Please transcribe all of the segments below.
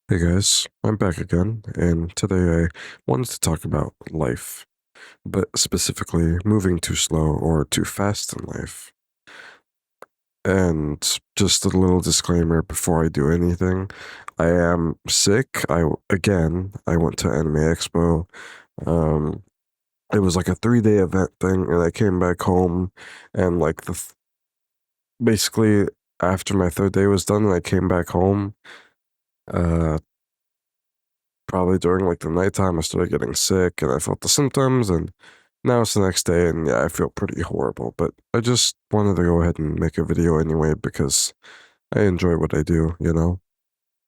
Hey guys, I'm back again, and today I wanted to talk about life, but specifically moving too slow or too fast in life. And just a little disclaimer before I do anything, I am sick. I went to Anime Expo. Um, it was like a 3-day event thing, and I came back home, and basically after my third day was done, and I came back home. Uh, Probably during like the nighttime, I started getting sick and I felt the symptoms. And now it's the next day, and yeah, I feel pretty horrible. But I just wanted to go ahead and make a video anyway because I enjoy what I do.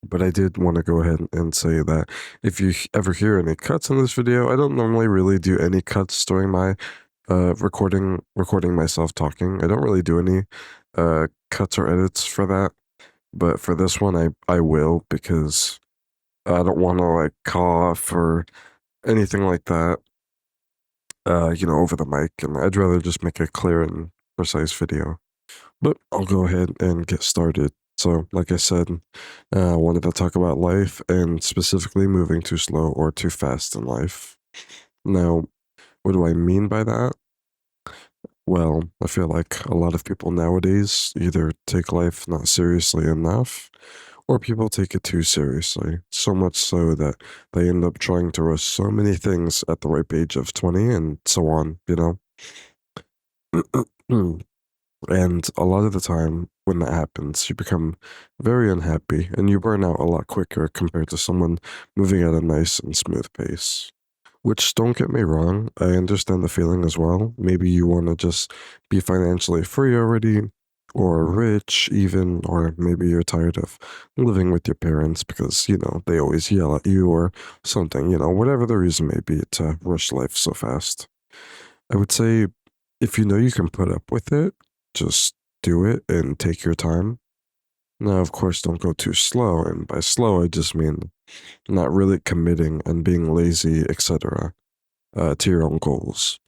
But I did want to go ahead and say that if you ever hear any cuts in this video, I don't normally really do any cuts during my recording myself talking. I don't really do any cuts or edits for that. But for this one, I will, because I don't want to like cough or anything like that, over the mic, and I'd rather just make a clear and precise video. But I'll go ahead and get started. So, like I said, I wanted to talk about life and specifically moving too slow or too fast in life. Now, what do I mean by that? Well, I feel like a lot of people nowadays either take life not seriously enough or people take it too seriously. So much so that they end up trying to rush so many things at the ripe age of 20 and so on. And a lot of the time when that happens, you become very unhappy and you burn out a lot quicker compared to someone moving at a nice and smooth pace. Which, don't get me wrong, I understand the feeling as well. Maybe you want to just be financially free already, or rich even, or maybe you're tired of living with your parents because they always yell at you or something, whatever the reason may be to rush life so fast. I would say if you know you can put up with it, just do it and take your time. Now, of course, don't go too slow, and by slow, I just mean not really committing and being lazy, etc., to your own goals.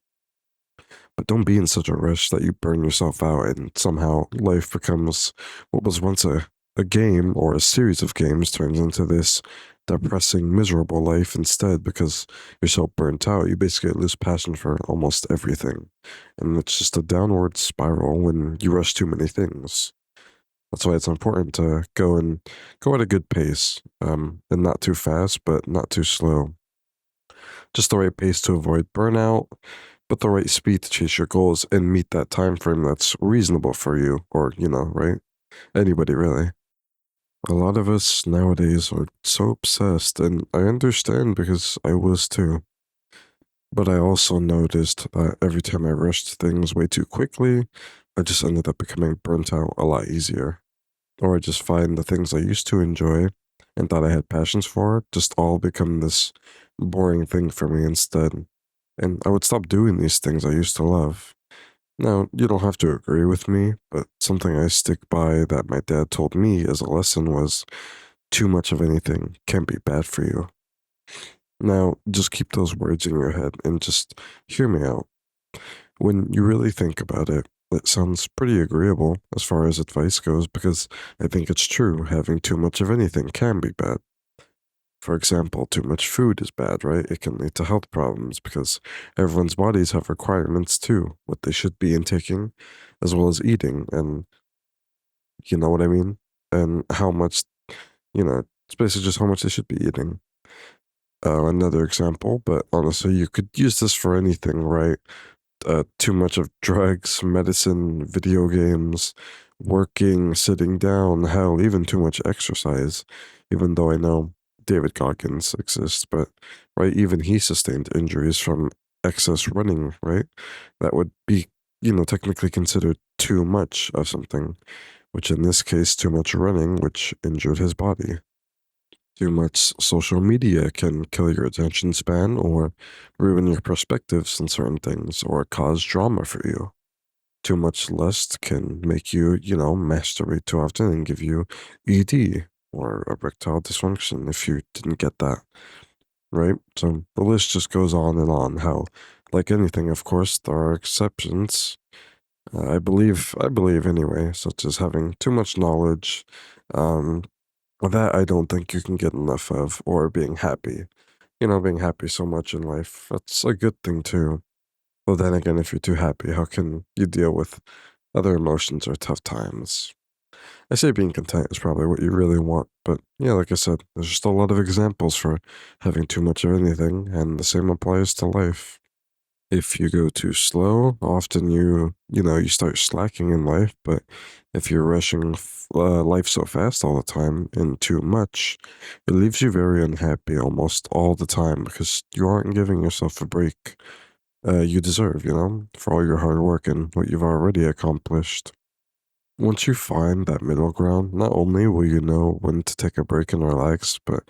But don't be in such a rush that you burn yourself out and somehow life becomes what was once a game or a series of games turns into this depressing, miserable life instead because you're so burnt out. You basically lose passion for almost everything. And it's just a downward spiral when you rush too many things. That's why it's important to go at a good pace, and not too fast, but not too slow. Just the right pace to avoid burnout, but the right speed to chase your goals and meet that time frame that's reasonable for you, or right? Anybody really. A lot of us nowadays are so obsessed, and I understand because I was too. But I also noticed that every time I rushed things way too quickly, I just ended up becoming burnt out a lot easier. Or I just find the things I used to enjoy and thought I had passions for just all become this boring thing for me instead. And I would stop doing these things I used to love. Now, you don't have to agree with me, but something I stick by that my dad told me as a lesson was too much of anything can be bad for you. Now, just keep those words in your head and just hear me out. When you really think about it, it sounds pretty agreeable as far as advice goes because I think it's true. Having too much of anything can be bad. For example, too much food is bad, right? It can lead to health problems because everyone's bodies have requirements too, what they should be intaking, as well as eating, and you know what I mean? And how much, it's basically just how much they should be eating. Another example, but honestly, you could use this for anything, right? Too much of drugs, medicine, video games, working, sitting down, hell, even too much exercise. Even though I know David Goggins exists, but right, even he sustained injuries from excess running, right? That would be technically considered too much of something, which in this case, too much running, which injured his body. Too much social media can kill your attention span or ruin your perspectives on certain things or cause drama for you. Too much lust can make you masturbate too often and give you ED or erectile dysfunction if you didn't get that, right? So the list just goes on and on. How, like anything, of course, there are exceptions. I believe anyway, such as having too much knowledge, um, That I don't think you can get enough of, or being happy. Being happy so much in life, that's a good thing too. But then again, if you're too happy, how can you deal with other emotions or tough times? I say being content is probably what you really want, but yeah, like I said, there's just a lot of examples for having too much of anything, and the same applies to life. If you go too slow, often you start slacking in life, but if you're rushing life so fast all the time and too much, it leaves you very unhappy almost all the time because you aren't giving yourself a break you deserve, for all your hard work and what you've already accomplished. Once you find that middle ground, not only will you know when to take a break and relax, but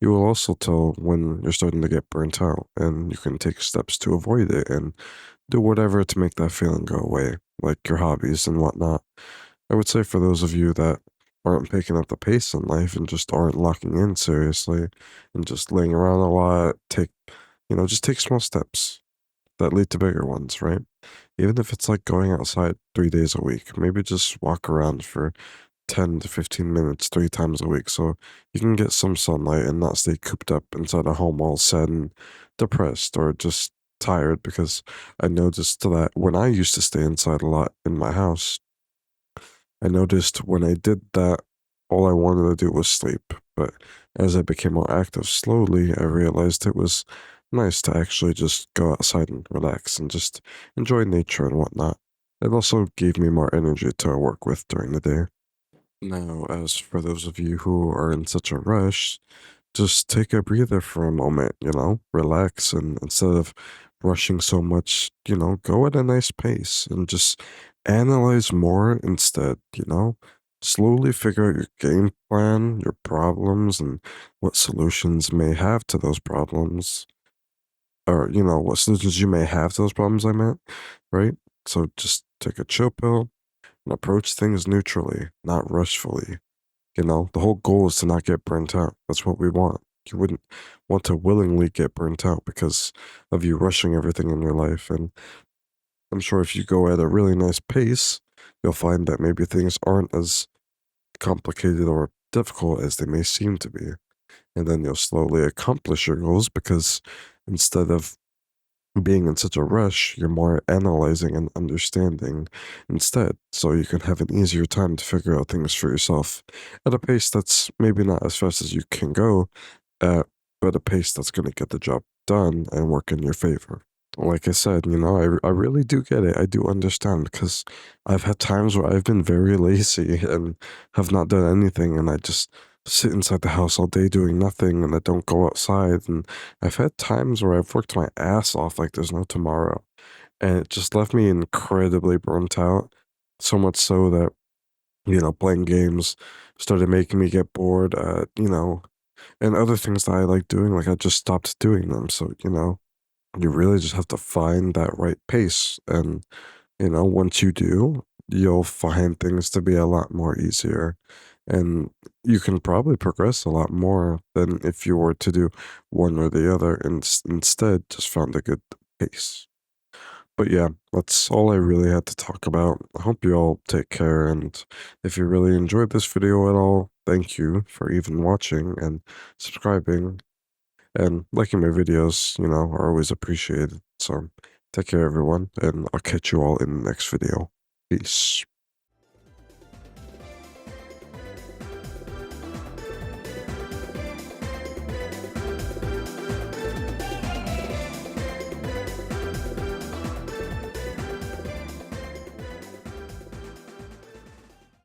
you will also tell when you're starting to get burnt out, and you can take steps to avoid it and do whatever to make that feeling go away, like your hobbies and whatnot. I would say for those of you that aren't picking up the pace in life and just aren't locking in seriously and just laying around a lot, just take small steps that lead to bigger ones, right? Even if it's like going outside 3 days a week, maybe just walk around for 10 to 15 minutes 3 times a week so you can get some sunlight and not stay cooped up inside a home all sad and depressed or just tired. Because I noticed that when I used to stay inside a lot in my house, I noticed when I did that, all I wanted to do was sleep. But as I became more active slowly, I realized it was nice to actually just go outside and relax and just enjoy nature and whatnot. It also gave me more energy to work with during the day. Now, as for those of you who are in such a rush, just take a breather for a moment, relax, and instead of rushing so much, go at a nice pace and just analyze more instead, slowly figure out your game plan, your problems, and what solutions may have to those problems, or, what solutions you may have to those problems, I meant, right? So just take a chill pill and approach things neutrally, not rushfully. The whole goal is to not get burnt out. That's what we want. You wouldn't want to willingly get burnt out because of you rushing everything in your life. And I'm sure if you go at a really nice pace, you'll find that maybe things aren't as complicated or difficult as they may seem to be. And then you'll slowly accomplish your goals because instead of being in such a rush, you're more analyzing and understanding instead, so you can have an easier time to figure out things for yourself at a pace that's maybe not as fast as you can go at, but a pace that's going to get the job done and work in your favor. Like I said, I really do get it. I do understand because I've had times where I've been very lazy and have not done anything, and I just sit inside the house all day doing nothing, and I don't go outside. And I've had times where I've worked my ass off like there's no tomorrow, and it just left me incredibly burnt out. So much so that, playing games started making me get bored, and other things that I like doing, like I just stopped doing them. So, you really just have to find that right pace. And, once you do, you'll find things to be a lot more easier. And you can probably progress a lot more than if you were to do one or the other and instead just found a good pace. But yeah, that's all I really had to talk about. I hope you all take care. And if you really enjoyed this video at all, thank you for even watching and subscribing. And liking my videos, are always appreciated. So take care, everyone, and I'll catch you all in the next video. Peace.